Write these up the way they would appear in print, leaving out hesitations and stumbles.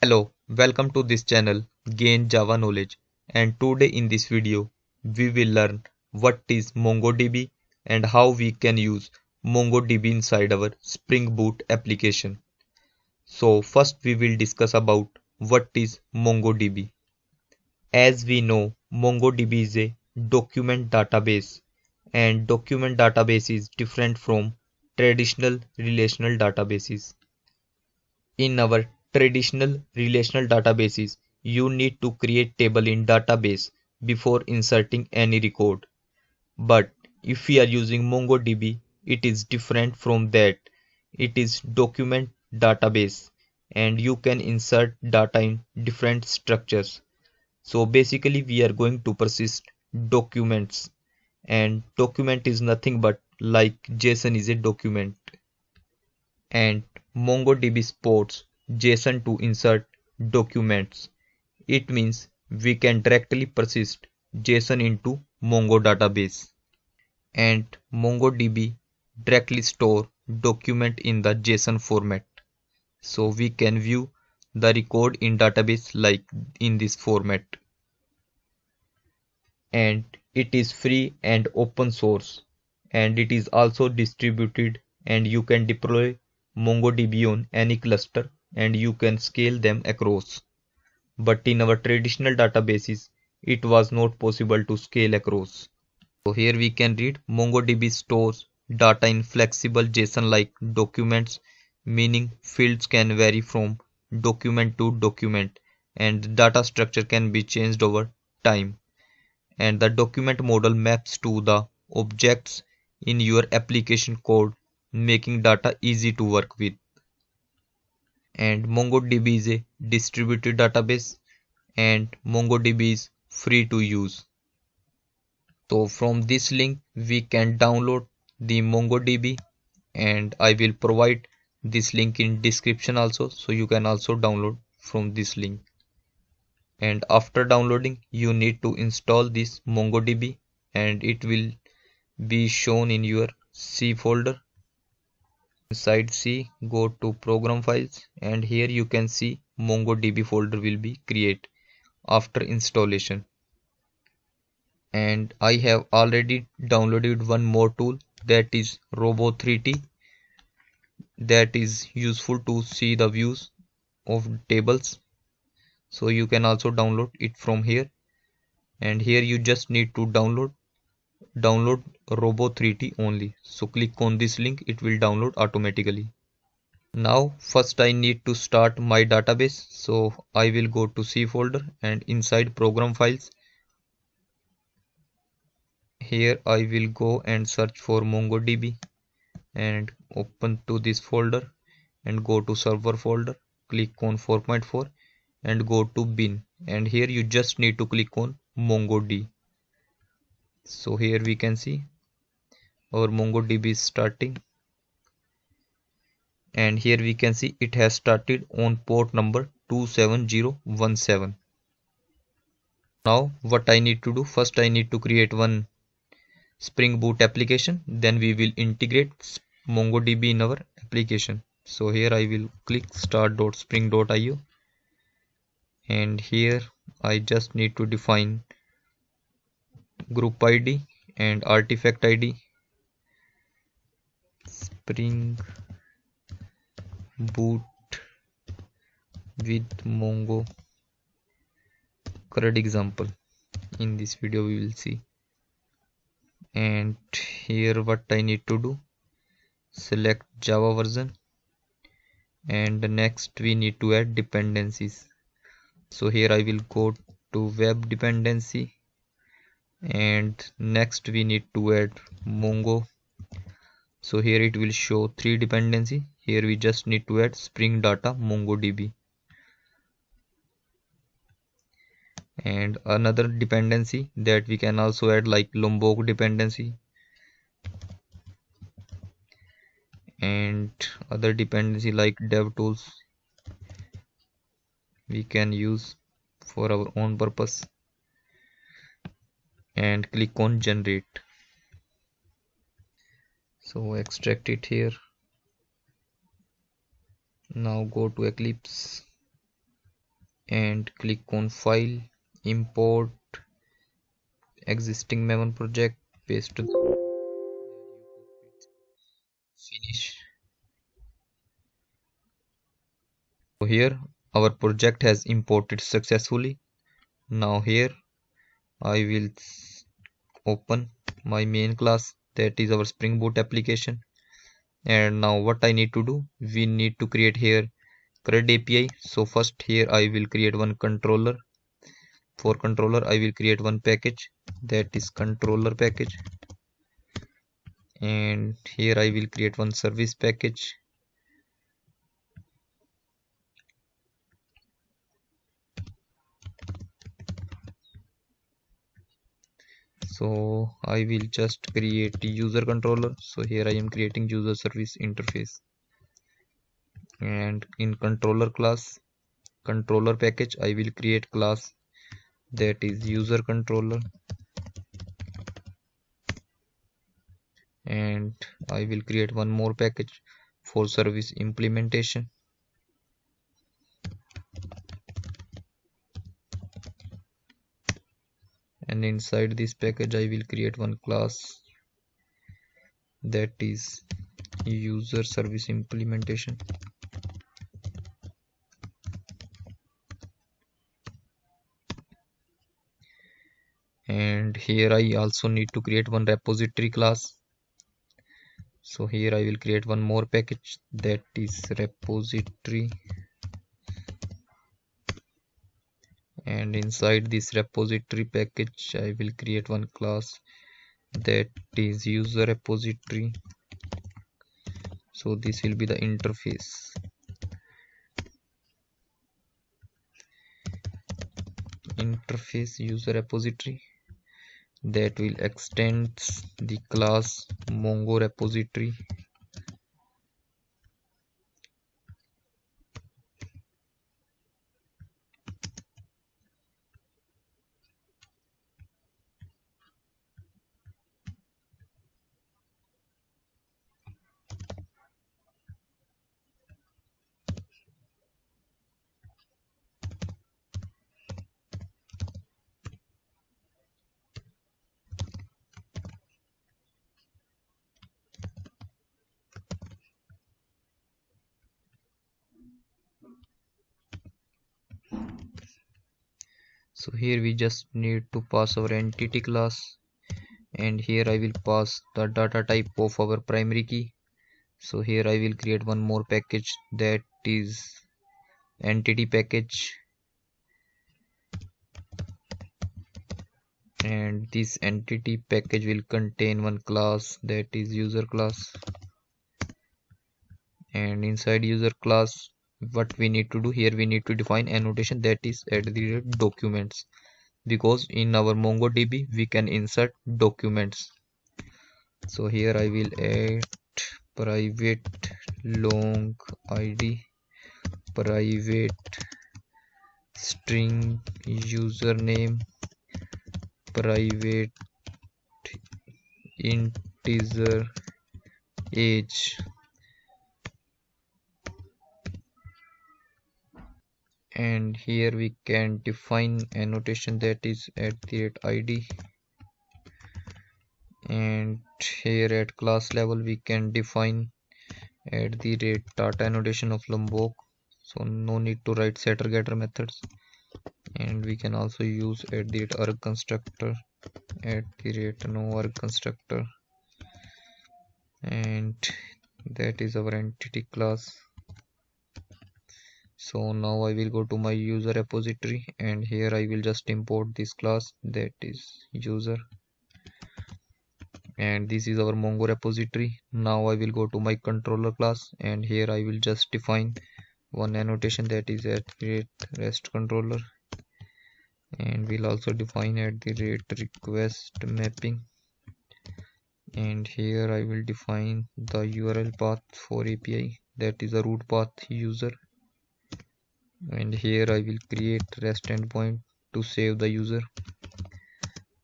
Hello, welcome to this channel Gain Java Knowledge, and today in this video we will learn what is MongoDB and how we can use MongoDB inside our Spring Boot application. So first we will discuss about what is MongoDB. As we know, MongoDB is a document database, and document database is different from traditional relational databases. In our traditional relational databases, you need to create table in database before inserting any record. But if we are using MongoDB, it is different from that. It is document database and you can insert data in different structures. So basically we are going to persist documents, and document is nothing but like JSON is a document, and MongoDB supports JSON to insert documents. It means we can directly persist JSON into Mongo database, and MongoDB directly store document in the JSON format. So we can view the record in database like in this format. And it is free and open source, and it is also distributed, and you can deploy MongoDB on any cluster and you can scale them across. But in our traditional databases, it was not possible to scale across. So here we can read MongoDB stores data in flexible JSON like documents, meaning fields can vary from document to document and data structure can be changed over time, and the document model maps to the objects in your application code, making data easy to work with. And MongoDB is a distributed database, and MongoDB is free to use. So from this link we can download the MongoDB, and I will provide this link in description also, so you can also download from this link. And after downloading you need to install this MongoDB, and it will be shown in your C folder. Inside C, go to program files, and here you can see MongoDB folder will be created after installation. And I have already downloaded one more tool, that is Robo3T, that is useful to see the views of tables. So you can also download it from here, and here you just need to download Robo3T only. So click on this link, it will download automatically. Now first I need to start my database, so I will go to C folder, and inside program files, here I will go and search for MongoDB and open to this folder and go to server folder, click on 4.4 and go to bin, and here you just need to click on MongoD. So here we can see our MongoDB is starting, and here we can see it has started on port number 27017. Now what I need to do, first I need to create one Spring Boot application, then we will integrate MongoDB in our application. So here I will click start.spring.io, and here I just need to define group ID and artifact ID, Spring Boot with Mongo CRUD example. In this video we will see. And here what I need to do, select Java version, and next we need to add dependencies. So here I will go to web dependency, and next we need to add Mongo. So here it will show 3 dependency. Here we just need to add Spring Data MongoDB, and another dependency that we can also add like Lombok dependency, and other dependency like DevTools we can use for our own purpose, and click on generate. So extract it here. Now go to Eclipse and click on file, import existing maven project, paste to finish. So here our project has imported successfully. Now here I will open my main class, that is our Spring Boot application. And now what I need to do, we need to create here CRUD API. So first here I will create one controller. For controller I will create one package, that is controller package, and here I will create one service package. So I will just create user controller. So here I am creating user service interface, and in controller class controller package I will create class, that is user controller, and I will create one more package for service implementation. And inside this package I will create one class, that is user service implementation. And here I also need to create one repository class. So here I will create one more package, that is repository, and inside this repository package I will create one class, that is user repository. So this will be the interface. User repository, that will extend the class mongo repository. So here we just need to pass our entity class, and here I will pass the data type of our primary key. So here I will create one more package, that is entity package, and this entity package will contain one class, that is user class. And inside user class what we need to do, here we need to define annotation, that is @documents, because in our mongodb we can insert documents. So here I will add private long id, private string username, private integer age, and here we can define annotation, that is @id. And here at class level we can define @data annotation of Lombok, so no need to write setter getter methods. And we can also use @arg constructor, @no arg constructor, and that is our entity class. So now I will go to my user repository, and here I will just import this class, that is user, and this is our mongo repository. Now I will go to my controller class, and here I will just define one annotation, that is @rest controller, and we'll also define @request mapping. And here I will define the URL path for API, that is the root path user. And here I will create REST endpoint to save the user,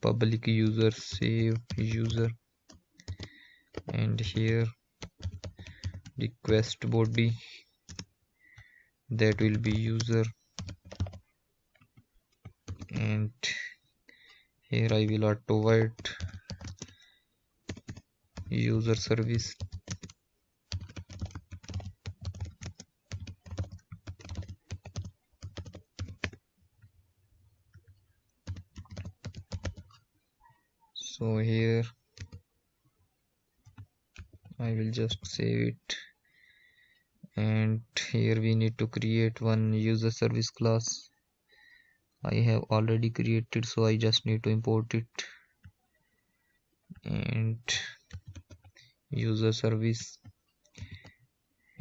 public user save user, and here request body, that will be user, and here I will auto user service. So here I will just save it, and here we need to create one user service class. I have already created, so I just need to import it. And user service,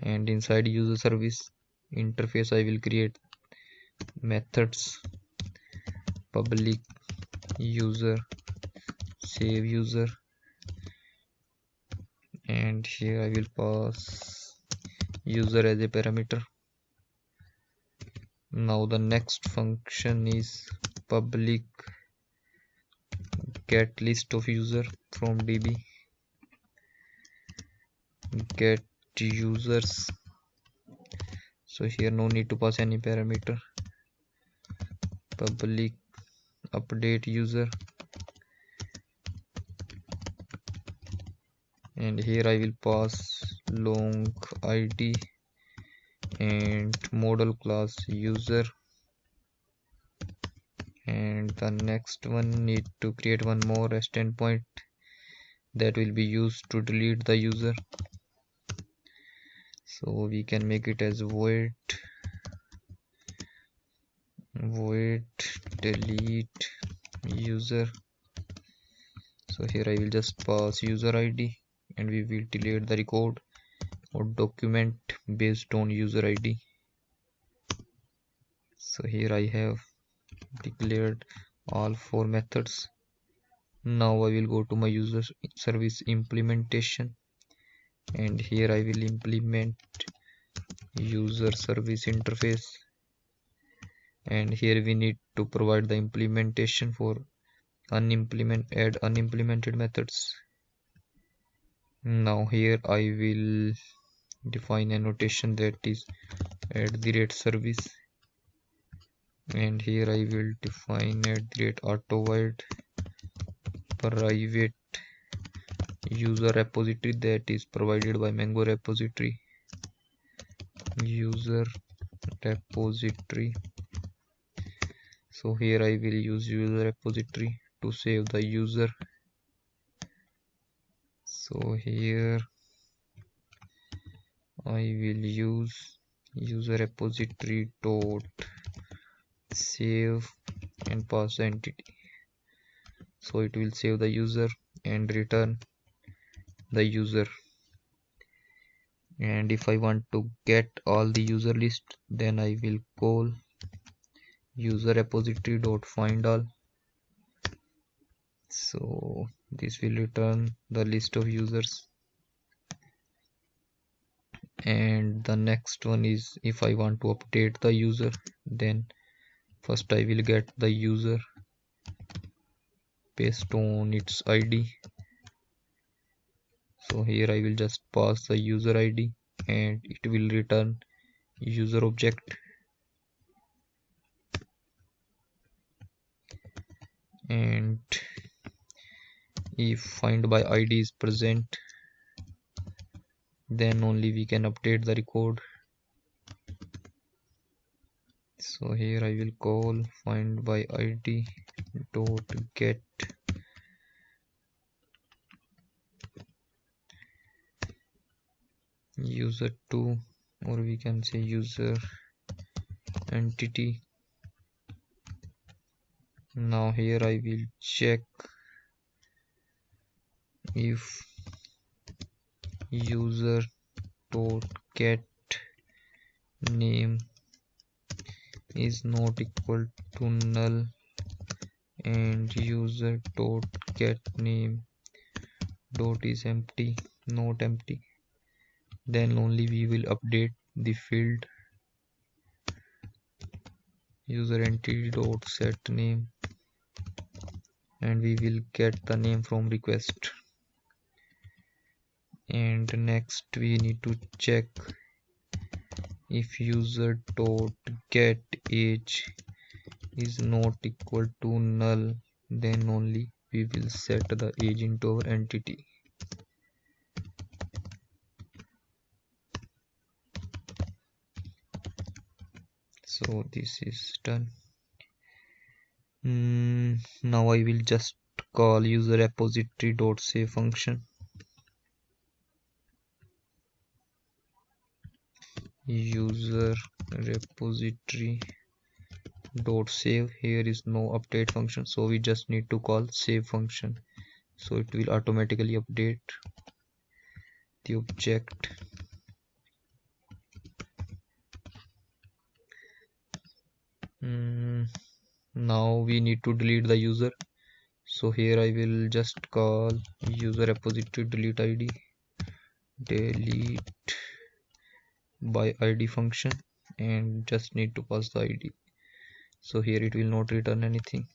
and inside user service interface I will create methods public user save user, and here I will pass user as a parameter. Now the next function is public get list of user from db get users. So here no need to pass any parameter. Public update user, and here I will pass long id and model class user. And the next one need to create one more REST endpoint that will be used to delete the user. So we can make it as void delete user. So here I will just pass user id, and we will delete the record or document based on user id. So here I have declared all four methods. Now I will go to my user service implementation, and here I will implement user service interface, and here we need to provide the implementation for add unimplemented methods. Now here I will define a notation that is @service, and here I will define @auto-void private user repository that is provided by Mango repository user repository. So here I will use user repository to save the user. So here I will use user repository dot save and pass the entity, so it will save the user and return the user. And if I want to get all the user list, then I will call user repository dot find all. So this will return the list of users. And the next one is, if I want to update the user, then first I will get the user based on its id. So here I will just pass the user id, and it will return user object. And if find by id is present, then only we can update the record. So here I will call find by id dot get user2, or we can say user entity. Now here I will check if user dot get name is not equal to null and user dot get name dot is empty, not empty, then only we will update the field user entity dot set name, and we will get the name from request. And next we need to check if user dot get age is not equal to null, then only we will set the age into our entity. So this is done. Now I will just call user repository.save function. User repository dot save. Here is no update function, so we just need to call save function, so it will automatically update the object. Now we need to delete the user, so here I will just call user repository delete id, delete by id function, and just need to pass the id. So here it will not return anything.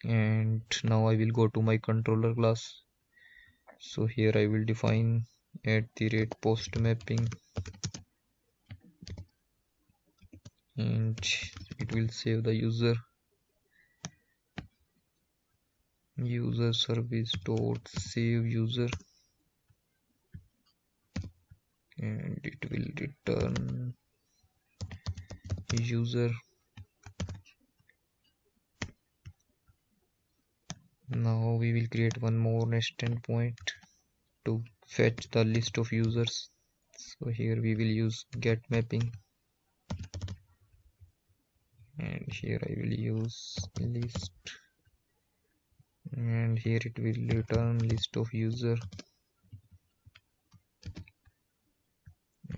And now I will go to my controller class. So here I will define @post mapping, and it will save the user service dot save user, and it will return user. Now we will create one more nest endpoint to fetch the list of users. So here we will use get mapping, and here I will use list, and here it will return list of user,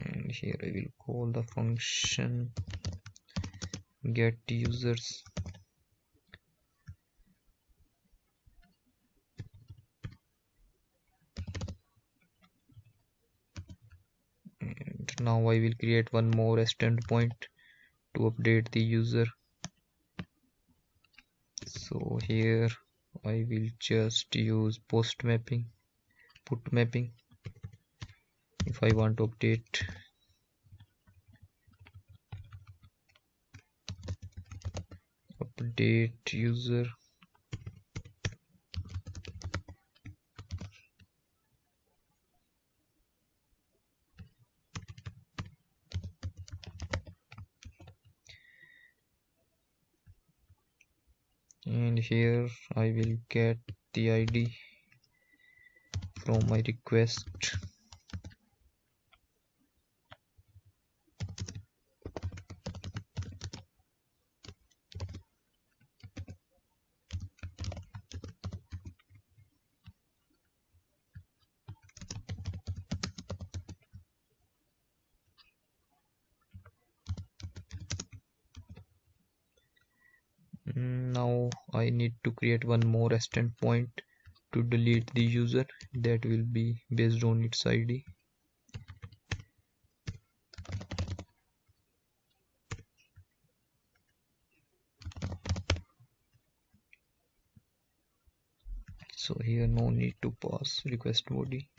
and here I will call the function get users. And now I will create one more endpoint to update the user. So here I will just use put mapping if I want to update. Update user, and here I will get the ID from my request. Now I need to create one more endpoint to delete the user that will be based on its ID. So here no need to pass request body.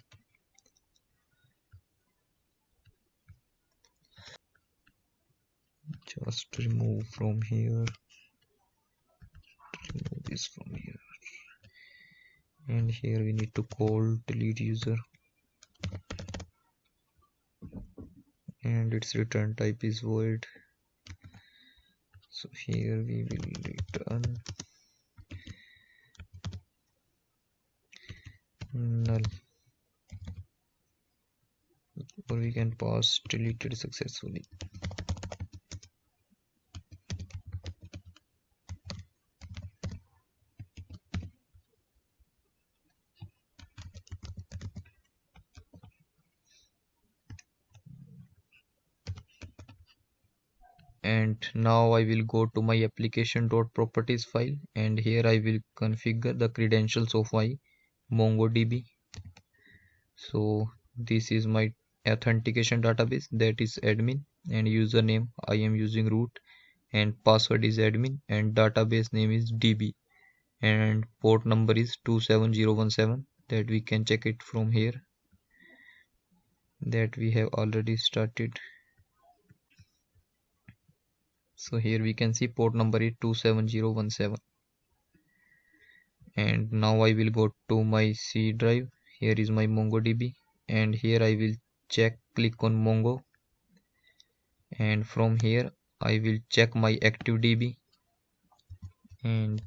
Just remove from here, remove this from here, and here we need to call delete user, and its return type is void. So here we will return null, or we can pass deleted successfully. And now I will go to my application.properties file, and here I will configure the credentials of my MongoDB. So this is my authentication database, that is admin, and username I am using root, and password is admin, and database name is db, and port number is 27017, that we can check it from here, that we have already started. So here we can see port number is 27017. And now I will go to my C drive. Here is my MongoDB, and here I will click on Mongo, and from here I will check my active DB and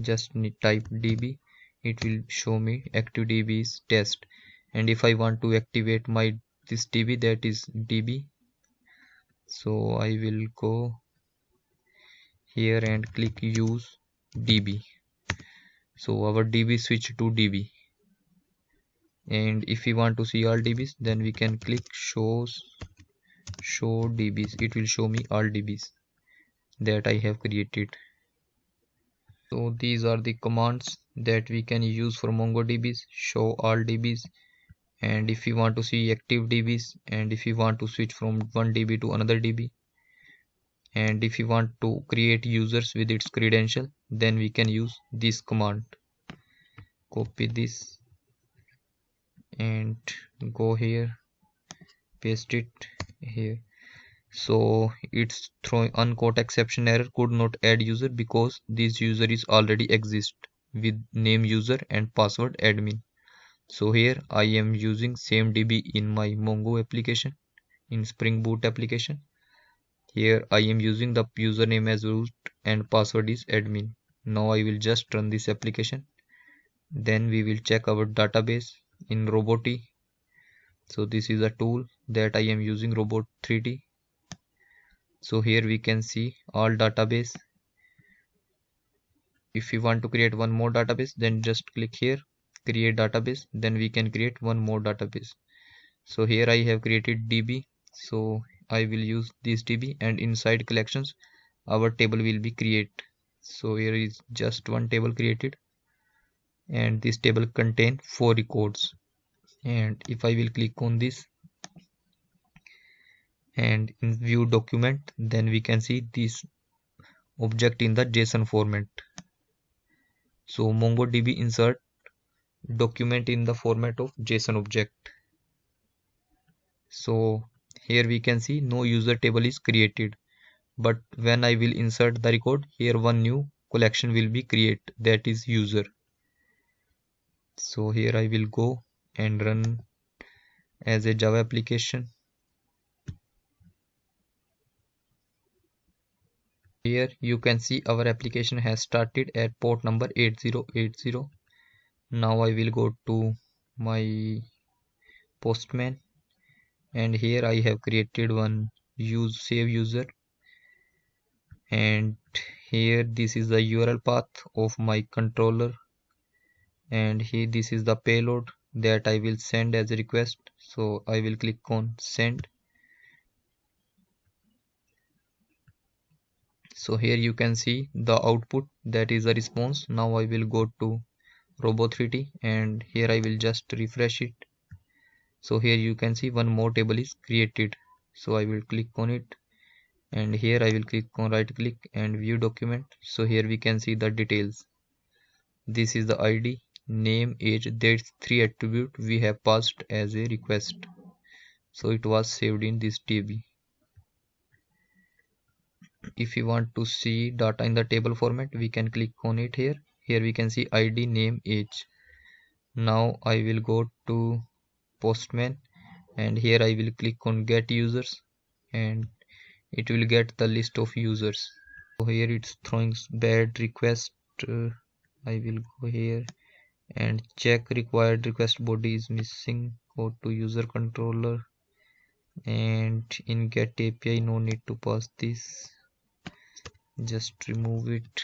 just type DB. It will show me active DB is test, and if I want to activate my this DB, that is DB, so I will go here and click use DB. So our DB switch to DB, and if we want to see all DBs, then we can click show DBs. It will show me all DBs that I have created. So these are the commands that we can use for MongoDBs: show all DBs, and if you want to see active DBs, and if you want to switch from one DB to another DB, and if you want to create users with its credential, then we can use this command. Copy this and go here, paste it here. So it's throwing unquote exception error, could not add user because this user is already exist with name user and password admin. So here I am using same DB in my Mongo application, in Spring Boot application. Here I am using the username as root and password is admin. Now I will just run this application. Then we will check our database in Robot. So this is a tool that I am using, Robot 3D. So here we can see all database. If you want to create one more database, then just click here, create database, then we can create one more database. So here I have created DB, so I will use this DB, and inside collections our table will be create. So here is just one table created, and this table contain 4 records. And if I will click on this and in view document, then we can see this object in the JSON format. So MongoDB insert document in the format of JSON object. So here we can see no user table is created, but when I will insert the record, here one new collection will be created, that is user. So here I will go and run as a Java application. Here you can see our application has started at port number 8080. Now I will go to my Postman, and here I have created one save user, and here this is the URL path of my controller, and here this is the payload that I will send as a request. So I will click on send. So here you can see the output, that is the response. Now I will go to Robo3D, and here I will just refresh it. So here you can see one more table is created. So I will click on it, and here I will click on right click and view document. So here we can see the details. This is the ID, name, age, that's 3 attribute we have passed as a request. So it was saved in this DB. If you want to see data in the table format, we can click on it here. Here we can see ID, name, age. Now I will go to Postman, and here I will click on get users, and it will get the list of users. So here it's throwing bad request. I will go here and check required request body is missing. Go to user controller, and in get API no need to pass this, just remove it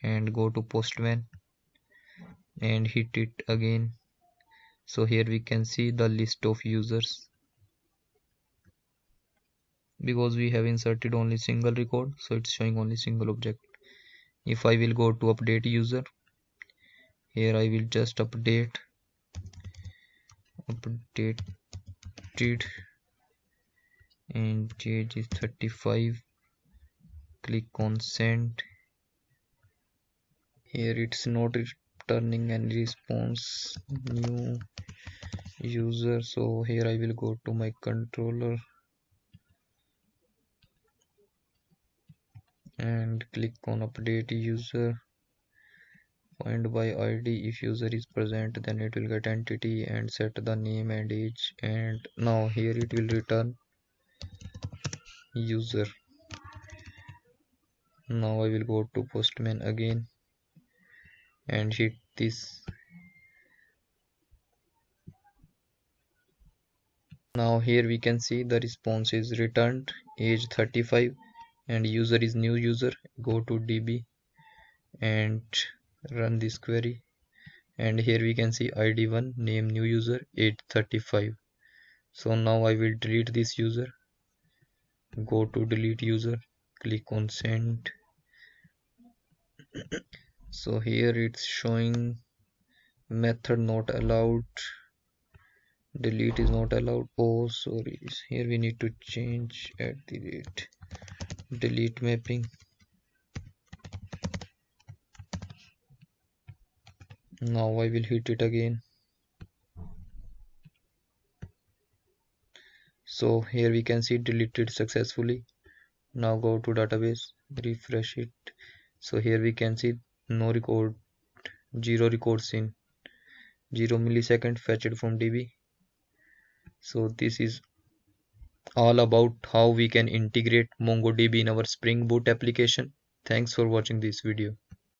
and go to Postman and hit it again. So here we can see the list of users. Because we have inserted only single record, so it's showing only single object. If I will go to update user, here I will just updated, and age is 35. Click on send. Here it's not returning any response, new user. So here I will go to my controller, and click on update user. Find by ID. If user is present, then it will get entity and set the name and age, and now here it will return user. Now I will go to postman again and hit this. Now here we can see the response is returned age 35 and user is new user. Go to db and run this query, and here we can see id1, name new user, age 35. So now I will delete this user. Go to delete user, click on send. So here it's showing method not allowed, delete is not allowed. Oh sorry, here we need to change at the rate delete mapping. Now I will hit it again. So here we can see deleted successfully. Now go to database, refresh it. So here we can see no record, 0 records in 0 millisecond fetched from db. So this is all about how we can integrate MongoDB in our Spring Boot application. Thanks for watching this video.